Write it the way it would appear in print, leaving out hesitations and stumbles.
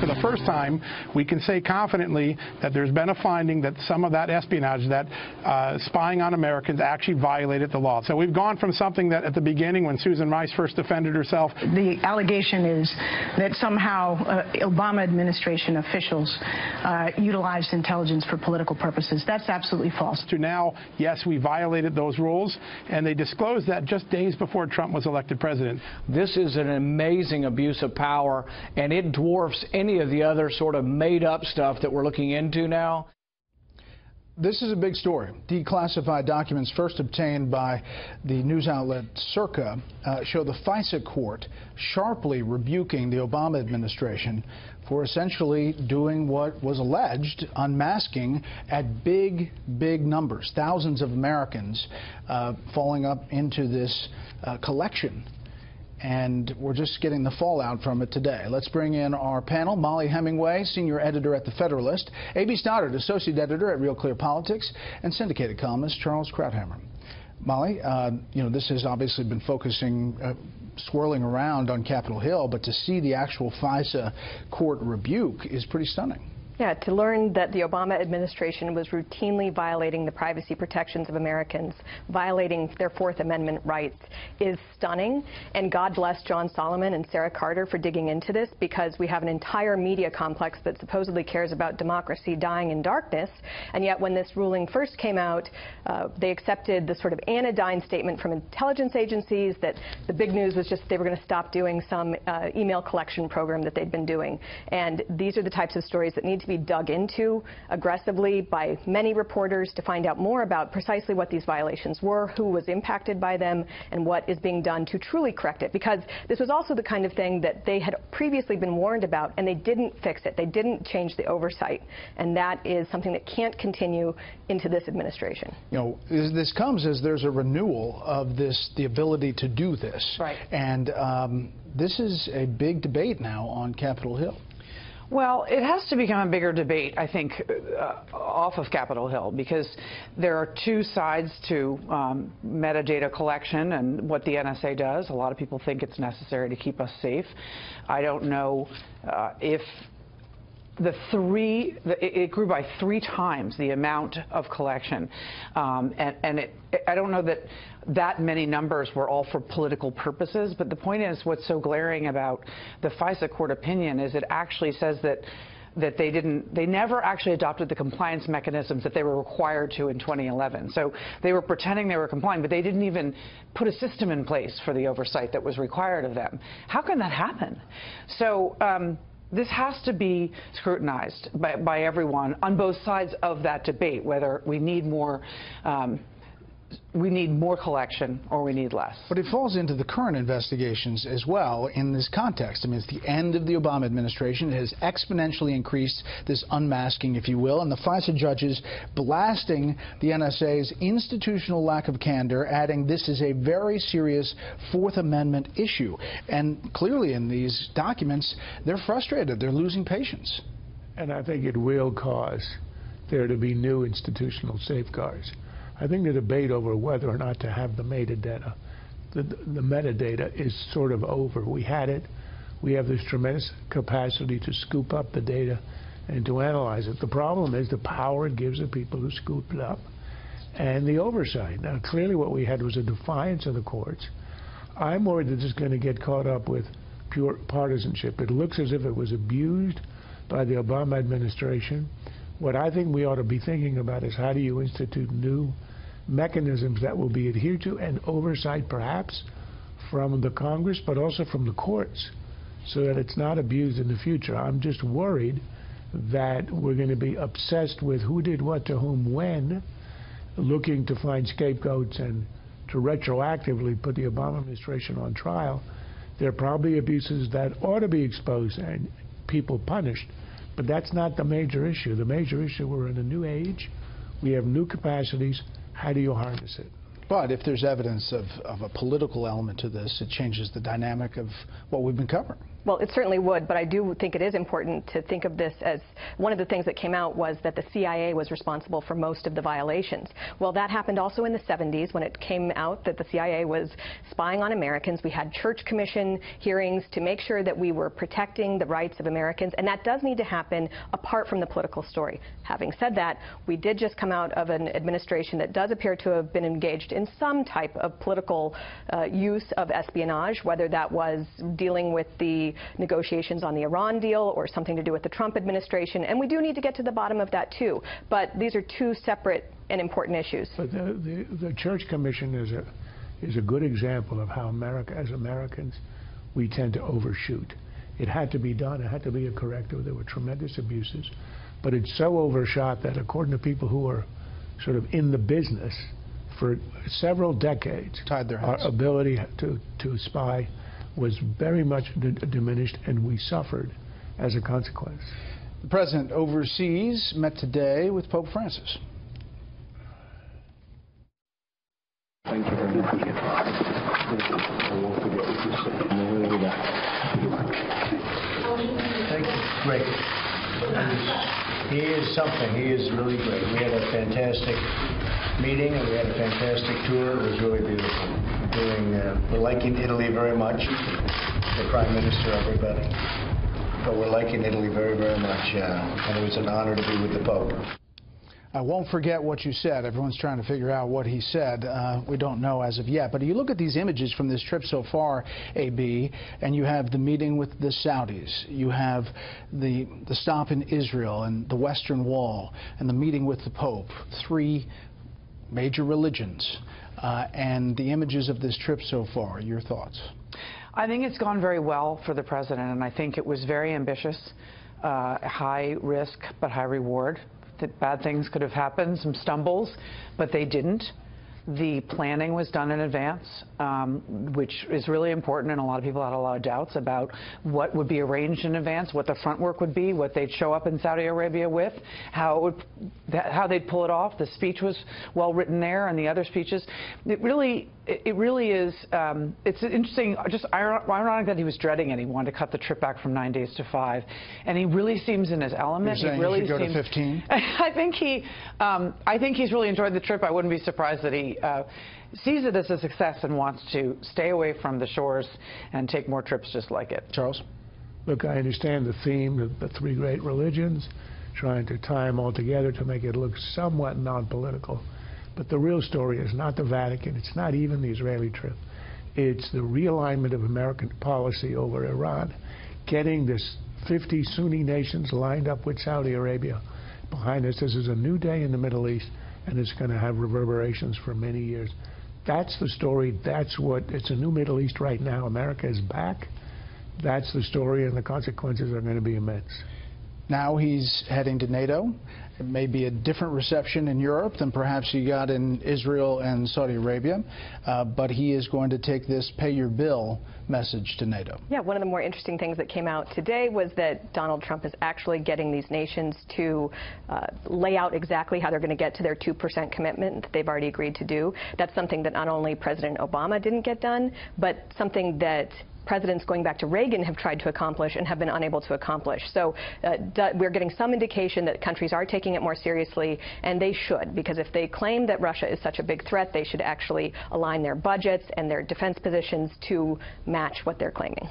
For the first time, we can say confidently that there's been a finding that some of that espionage, that spying on Americans, actually violated the law. So we've gone from something that at the beginning, when Susan Rice first defended herself. The allegation is that somehow Obama administration officials utilized intelligence for political purposes. That's absolutely false. To now, yes, we violated those rules, and they disclosed that just days before Trump was elected president. This is an amazing abuse of power, and it dwarfs any of the other sort of made-up stuff that we're looking into now. This is a big story. Declassified documents first obtained by the news outlet Circa show the FISA court sharply rebuking the Obama administration for essentially doing what was alleged, unmasking at big numbers, thousands of Americans falling up into this collection. And we're just getting the fallout from it today. Let's bring in our panel. Molly Hemingway, senior editor at The Federalist, A.B. Stoddard, associate editor at Real Clear Politics, and syndicated columnist Charles Krauthammer. Molly, you know, this has obviously been focusing, swirling around on Capitol Hill, but to see the actual FISA court rebuke is pretty stunning. Yeah, to learn that the Obama administration was routinely violating the privacy protections of Americans, violating their Fourth Amendment rights, is stunning. And God bless John Solomon and Sarah Carter for digging into this, because we have an entire media complex that supposedly cares about democracy dying in darkness. And yet when this ruling first came out, they accepted the sort of anodyne statement from intelligence agencies that the big news was just they were going to stop doing some email collection program that they'd been doing. And these are the types of stories that need to be dug into aggressively by many reporters to find out more about precisely what these violations were, who was impacted by them, and what is being done to truly correct it. Because this was also the kind of thing that they had previously been warned about, and they didn't fix it. They didn't change the oversight. And that is something that can't continue into this administration. You know, this comes as there's a renewal of this, the ability to do this. Right. And this is a big debate now on Capitol Hill. Well, it has to become a bigger debate, I think, off of Capitol Hill, because there are two sides to metadata collection and what the NSA does. A lot of people think it's necessary to keep us safe. I don't know if it grew by 3 times the amount of collection, I don't know that many numbers were all for political purposes, but the point is, what's so glaring about the FISA court opinion is it actually says that they never actually adopted the compliance mechanisms that they were required to in 2011. So they were pretending they were complying, but they didn't even put a system in place for the oversight that was required of them. How can that happen? So this has to be scrutinized by everyone on both sides of that debate, whether we need more collection or we need less. But it falls into the current investigations as well in this context. I mean, it's the end of the Obama administration. It has exponentially increased this unmasking, if you will, and the FISA judges blasting the NSA's institutional lack of candor, adding this is a very serious Fourth Amendment issue. And clearly in these documents, they're frustrated. They're losing patience. And I think it will cause there to be new institutional safeguards. I think the debate over whether or not to have the metadata, the metadata is sort of over. We had it. We have this tremendous capacity to scoop up the data and to analyze it. The problem is the power it gives the people who scoop it up and the oversight. Now, clearly what we had was a defiance of the courts. I'm worried that it's going to get caught up with pure partisanship. It looks as if it was abused by the Obama administration. What I think we ought to be thinking about is how do you institute new mechanisms that will be adhered to and oversight perhaps from the Congress, but also from the courts, so that it's not abused in the future. I'm just worried that we're going to be obsessed with who did what to whom when, looking to find scapegoats and to retroactively put the Obama administration on trial. There are probably abuses that ought to be exposed and people punished, but that's not the major issue. The major issue, we're in a new age. We have new capacities. How do you harness it? But if there's evidence of a political element to this, it changes the dynamic of what we've been covering. Well, it certainly would, but I do think it is important to think of this as one of the things that came out was that the CIA was responsible for most of the violations. Well, that happened also in the 70s when it came out that the CIA was spying on Americans. We had Church Commission hearings to make sure that we were protecting the rights of Americans, and that does need to happen apart from the political story. Having said that, we did just come out of an administration that does appear to have been engaged in some type of political use of espionage, whether that was dealing with the negotiations on the Iran deal or something to do with the Trump administration, and we do need to get to the bottom of that too. But these are two separate and important issues. But the Church Commission is a good example of how as Americans, we tend to overshoot. It had to be done. It had to be a corrective. There were tremendous abuses. But it's so overshot that according to people who are sort of in the business for several decades, our ability to spy was very much diminished, and we suffered as a consequence. The president overseas met today with Pope Francis. Thank you very much. Thank you. Great. He is something. He is really great. We had a fantastic meeting and we had a fantastic tour. It was really beautiful. We're liking Italy very much. The Prime Minister, everybody. But we're liking Italy very, very much. And it was an honor to be with the Pope. I won't forget what you said. Everyone's trying to figure out what he said. We don't know as of yet. But you look at these images from this trip so far, AB, and you have the meeting with the Saudis. You have the stop in Israel and the Western Wall and the meeting with the Pope. 3 major religions. And the images of this trip so far. Your thoughts? I think it's gone very well for the president, and I think it was very ambitious, high risk but high reward. That bad things could have happened, some stumbles, but they didn't. The planning was done in advance, which is really important, and a lot of people had a lot of doubts about what would be arranged in advance, what the front work would be, what they'd show up in Saudi Arabia with, how they'd pull it off. The speech was well written there, and the other speeches. It really is. It's interesting, just ironic that he was dreading it. He wanted to cut the trip back from 9 days to 5, and he really seems in his element. You're saying he really he should go to 15? I think he's really enjoyed the trip. I wouldn't be surprised that he sees it as a success and wants to stay away from the shores and take more trips just like it. Charles? Look, I understand the theme of the 3 great religions, trying to tie them all together to make it look somewhat non-political. But the real story is not the Vatican. It's not even the Israeli trip. It's the realignment of American policy over Iran, getting this 50 Sunni nations lined up with Saudi Arabia behind us. This is a new day in the Middle East, and it's going to have reverberations for many years. That's the story. It's a new Middle East right now. America is back. That's the story, and the consequences are going to be immense. Now he's heading to NATO. It may be a different reception in Europe than perhaps he got in Israel and Saudi Arabia, but he is going to take this pay your bill message to NATO. Yeah, one of the more interesting things that came out today was that Donald Trump is actually getting these nations to lay out exactly how they're going to get to their 2% commitment that they've already agreed to do. That's something that not only President Obama didn't get done, but something that presidents going back to Reagan have tried to accomplish and have been unable to accomplish. So we're getting some indication that countries are taking it more seriously, and they should, because if they claim that Russia is such a big threat, they should actually align their budgets and their defense positions to match what they're claiming.